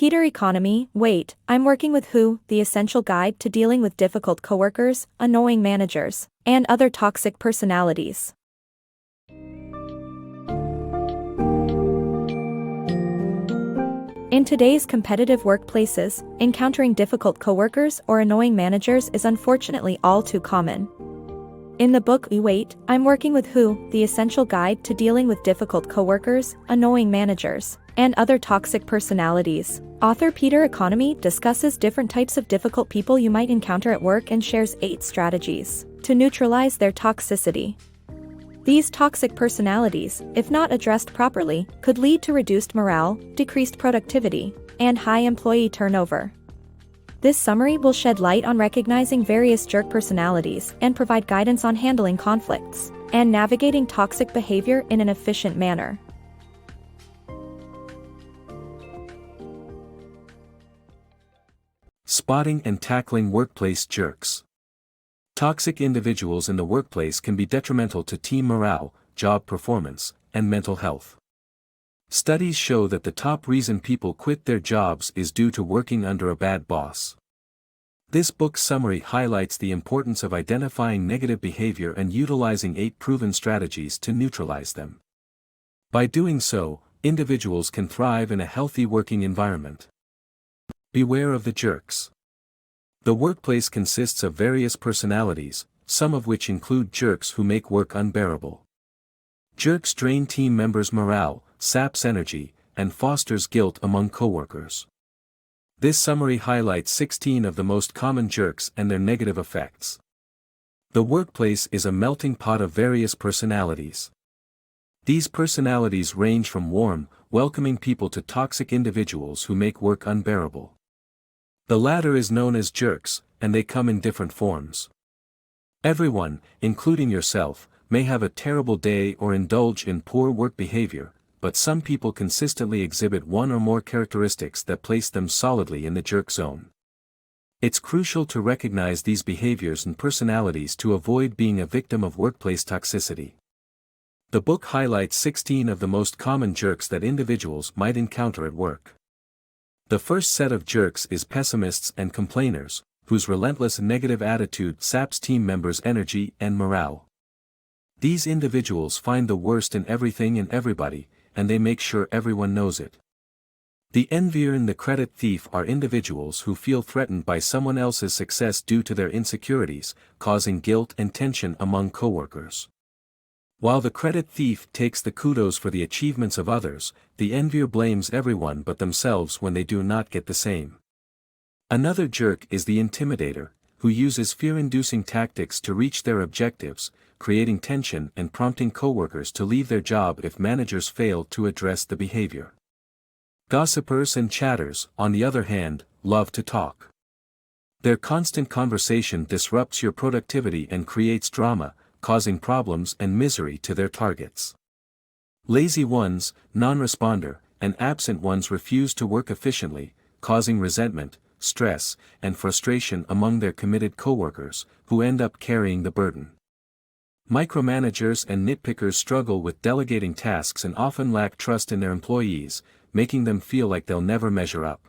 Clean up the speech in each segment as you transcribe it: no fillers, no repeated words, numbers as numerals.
Peter Economy, Wait, I'm Working with Who, The Essential Guide to Dealing with Difficult Coworkers, Annoying Managers, and Other Toxic Personalities. In today's competitive workplaces, encountering difficult coworkers or annoying managers is unfortunately all too common. In the book Wait, I'm Working with Who, The Essential Guide to Dealing with Difficult Coworkers, Annoying Managers, and Other Toxic Personalities, author Peter Economy discusses different types of difficult people you might encounter at work and shares 8 strategies to neutralize their toxicity. These toxic personalities, if not addressed properly, could lead to reduced morale, decreased productivity, and high employee turnover. This summary will shed light on recognizing various jerk personalities and provide guidance on handling conflicts and navigating toxic behavior in an efficient manner. Spotting and tackling workplace jerks. Toxic individuals in the workplace can be detrimental to team morale, job performance, and mental health. Studies show that the top reason people quit their jobs is due to working under a bad boss. This book's summary highlights the importance of identifying negative behavior and utilizing 8 proven strategies to neutralize them. By doing so, individuals can thrive in a healthy working environment. Beware of the jerks. The workplace consists of various personalities, some of which include jerks who make work unbearable. Jerks drain team members' morale, saps energy, and fosters guilt among coworkers. This summary highlights 16 of the most common jerks and their negative effects. The workplace is a melting pot of various personalities. These personalities range from warm, welcoming people to toxic individuals who make work unbearable. The latter is known as jerks, and they come in different forms. Everyone, including yourself, may have a terrible day or indulge in poor work behavior, but some people consistently exhibit one or more characteristics that place them solidly in the jerk zone. It's crucial to recognize these behaviors and personalities to avoid being a victim of workplace toxicity. The book highlights 16 of the most common jerks that individuals might encounter at work. The first set of jerks is pessimists and complainers, whose relentless negative attitude saps team members' energy and morale. These individuals find the worst in everything and everybody, and they make sure everyone knows it. The envier and the credit thief are individuals who feel threatened by someone else's success due to their insecurities, causing guilt and tension among coworkers. While the credit thief takes the kudos for the achievements of others, the envier blames everyone but themselves when they do not get the same. Another jerk is the intimidator, who uses fear-inducing tactics to reach their objectives, creating tension and prompting coworkers to leave their job if managers fail to address the behavior. Gossipers and chatters, on the other hand, love to talk. Their constant conversation disrupts your productivity and creates drama, causing problems and misery to their targets. Lazy ones, non-responder, and absent ones refuse to work efficiently, causing resentment, stress, and frustration among their committed coworkers, who end up carrying the burden. Micromanagers and nitpickers struggle with delegating tasks and often lack trust in their employees, making them feel like they'll never measure up.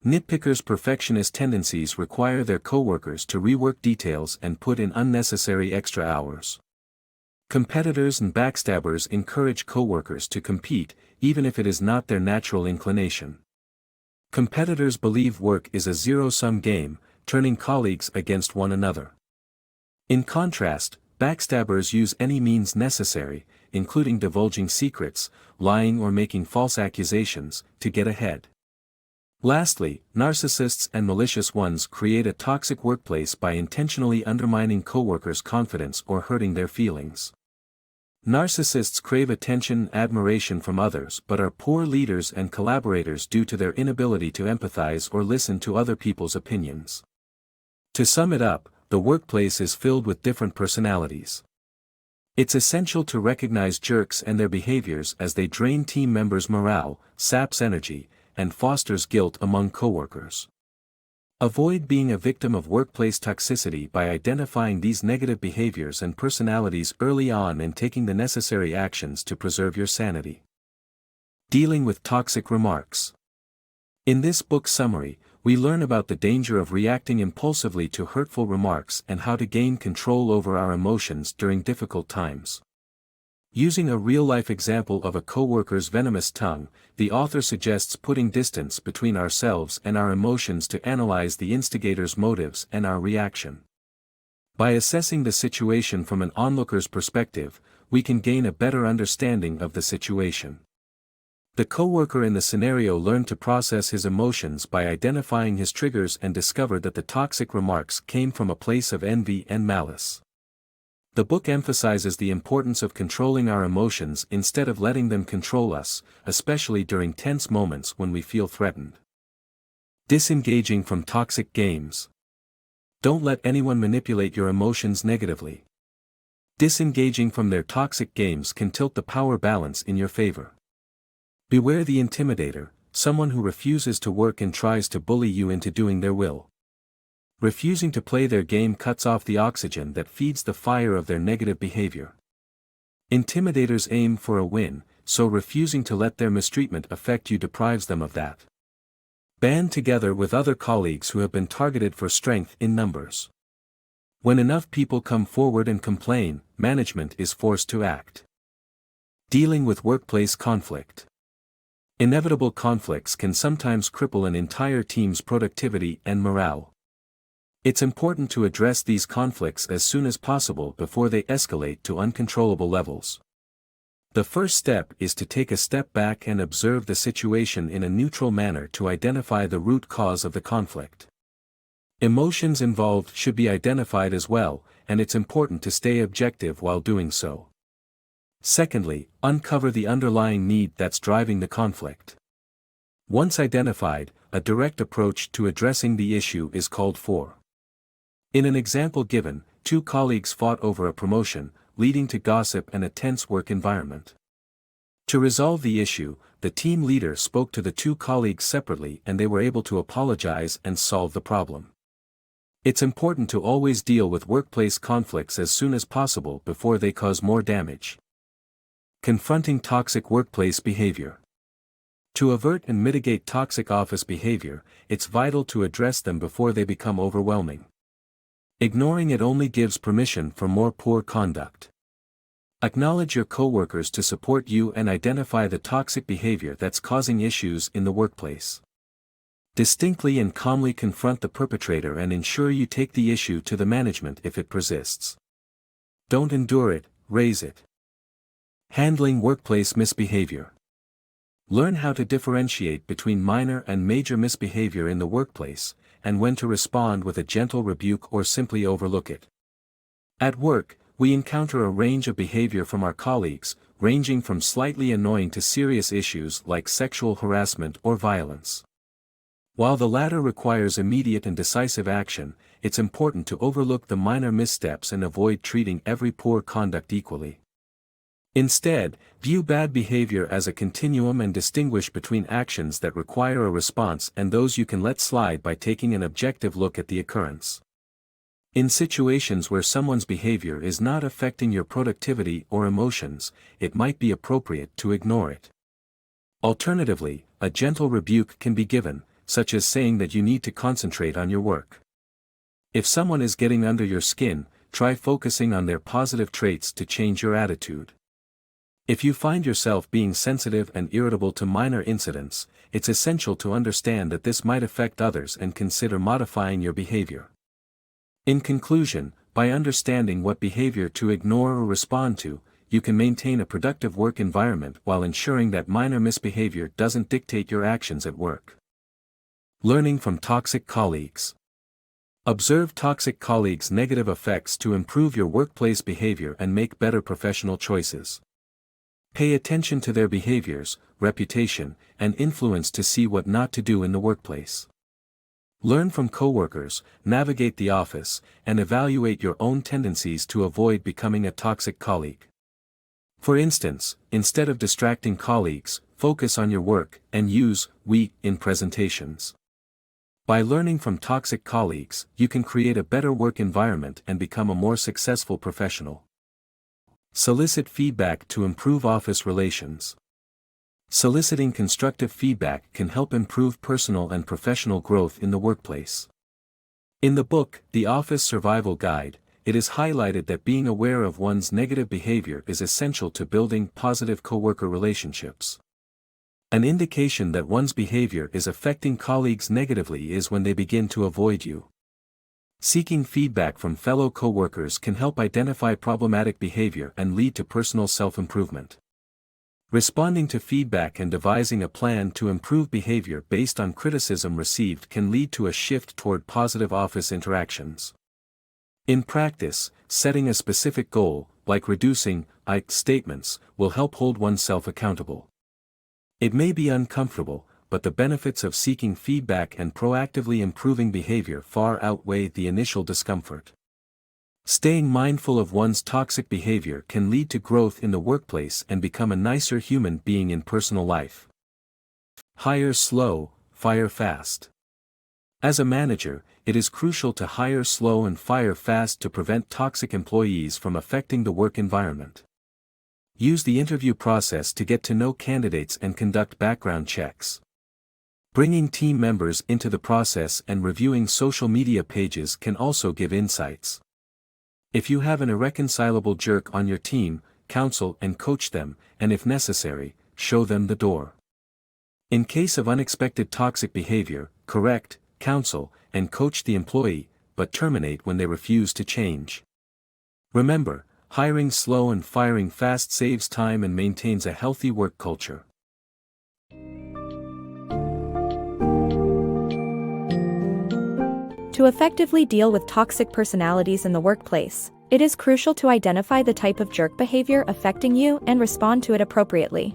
Nitpickers' perfectionist tendencies require their coworkers to rework details and put in unnecessary extra hours. Competitors and backstabbers encourage coworkers to compete, even if it is not their natural inclination. Competitors believe work is a zero-sum game, turning colleagues against one another. In contrast, backstabbers use any means necessary, including divulging secrets, lying or making false accusations, to get ahead. Lastly, narcissists and malicious ones create a toxic workplace by intentionally undermining coworkers' confidence or hurting their feelings. Narcissists crave attention and admiration from others but are poor leaders and collaborators due to their inability to empathize or listen to other people's opinions. To sum it up, the workplace is filled with different personalities. It's essential to recognize jerks and their behaviors as they drain team members' morale, saps energy, and fosters guilt among coworkers. Avoid being a victim of workplace toxicity by identifying these negative behaviors and personalities early on and taking the necessary actions to preserve your sanity. Dealing with toxic remarks. In this book summary, we learn about the danger of reacting impulsively to hurtful remarks and how to gain control over our emotions during difficult times. Using a real-life example of a coworker's venomous tongue, the author suggests putting distance between ourselves and our emotions to analyze the instigator's motives and our reaction. By assessing the situation from an onlooker's perspective, we can gain a better understanding of the situation. The coworker in the scenario learned to process his emotions by identifying his triggers and discovered that the toxic remarks came from a place of envy and malice. The book emphasizes the importance of controlling our emotions instead of letting them control us, especially during tense moments when we feel threatened. Disengaging from toxic games. Don't let anyone manipulate your emotions negatively. Disengaging from their toxic games can tilt the power balance in your favor. Beware the intimidator, someone who refuses to work and tries to bully you into doing their will. Refusing to play their game cuts off the oxygen that feeds the fire of their negative behavior. Intimidators aim for a win, so refusing to let their mistreatment affect you deprives them of that. Band together with other colleagues who have been targeted for strength in numbers. When enough people come forward and complain, management is forced to act. Dealing with workplace conflict. Inevitable conflicts can sometimes cripple an entire team's productivity and morale. It's important to address these conflicts as soon as possible before they escalate to uncontrollable levels. The first step is to take a step back and observe the situation in a neutral manner to identify the root cause of the conflict. Emotions involved should be identified as well, and it's important to stay objective while doing so. Secondly, uncover the underlying need that's driving the conflict. Once identified, a direct approach to addressing the issue is called for. In an example given, two colleagues fought over a promotion, leading to gossip and a tense work environment. To resolve the issue, the team leader spoke to the two colleagues separately and they were able to apologize and solve the problem. It's important to always deal with workplace conflicts as soon as possible before they cause more damage. Confronting toxic workplace behavior. To avert and mitigate toxic office behavior, it's vital to address them before they become overwhelming. Ignoring it only gives permission for more poor conduct. Acknowledge your coworkers to support you and identify the toxic behavior that's causing issues in the workplace. Distinctly and calmly confront the perpetrator and ensure you take the issue to the management if it persists. Don't endure it, raise it. Handling workplace misbehavior. Learn how to differentiate between minor and major misbehavior in the workplace, and when to respond with a gentle rebuke or simply overlook it. At work, we encounter a range of behavior from our colleagues, ranging from slightly annoying to serious issues like sexual harassment or violence. While the latter requires immediate and decisive action, it's important to overlook the minor missteps and avoid treating every poor conduct equally. Instead, view bad behavior as a continuum and distinguish between actions that require a response and those you can let slide by taking an objective look at the occurrence. In situations where someone's behavior is not affecting your productivity or emotions, it might be appropriate to ignore it. Alternatively, a gentle rebuke can be given, such as saying that you need to concentrate on your work. If someone is getting under your skin, try focusing on their positive traits to change your attitude. If you find yourself being sensitive and irritable to minor incidents, it's essential to understand that this might affect others and consider modifying your behavior. In conclusion, by understanding what behavior to ignore or respond to, you can maintain a productive work environment while ensuring that minor misbehavior doesn't dictate your actions at work. Learning from toxic colleagues. Observe toxic colleagues' negative effects to improve your workplace behavior and make better professional choices. Pay attention to their behaviors, reputation, and influence to see what not to do in the workplace. Learn from coworkers, navigate the office, and evaluate your own tendencies to avoid becoming a toxic colleague. For instance, instead of distracting colleagues, focus on your work and use "we" in presentations. By learning from toxic colleagues, you can create a better work environment and become a more successful professional. Solicit feedback to improve office relations. Soliciting constructive feedback can help improve personal and professional growth in the workplace. In the book, The Office Survival Guide, it is highlighted that being aware of one's negative behavior is essential to building positive coworker relationships. An indication that one's behavior is affecting colleagues negatively is when they begin to avoid you. Seeking feedback from fellow coworkers can help identify problematic behavior and lead to personal self-improvement. Responding to feedback and devising a plan to improve behavior based on criticism received can lead to a shift toward positive office interactions. In practice, setting a specific goal, like reducing I statements, will help hold oneself accountable. It may be uncomfortable, but the benefits of seeking feedback and proactively improving behavior far outweigh the initial discomfort. Staying mindful of one's toxic behavior can lead to growth in the workplace and become a nicer human being in personal life. Hire slow, fire fast. As a manager, it is crucial to hire slow and fire fast to prevent toxic employees from affecting the work environment. Use the interview process to get to know candidates and conduct background checks. Bringing team members into the process and reviewing social media pages can also give insights. If you have an irreconcilable jerk on your team, counsel and coach them, and if necessary, show them the door. In case of unexpected toxic behavior, correct, counsel, and coach the employee, but terminate when they refuse to change. Remember, hiring slow and firing fast saves time and maintains a healthy work culture. To effectively deal with toxic personalities in the workplace, it is crucial to identify the type of jerk behavior affecting you and respond to it appropriately.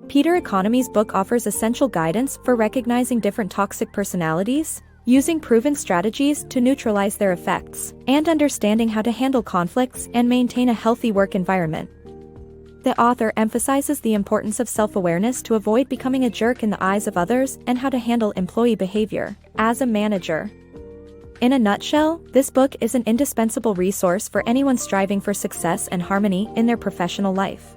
Peter Economy's book offers essential guidance for recognizing different toxic personalities, using proven strategies to neutralize their effects, and understanding how to handle conflicts and maintain a healthy work environment. The author emphasizes the importance of self-awareness to avoid becoming a jerk in the eyes of others and how to handle employee behavior as a manager. In a nutshell, this book is an indispensable resource for anyone striving for success and harmony in their professional life.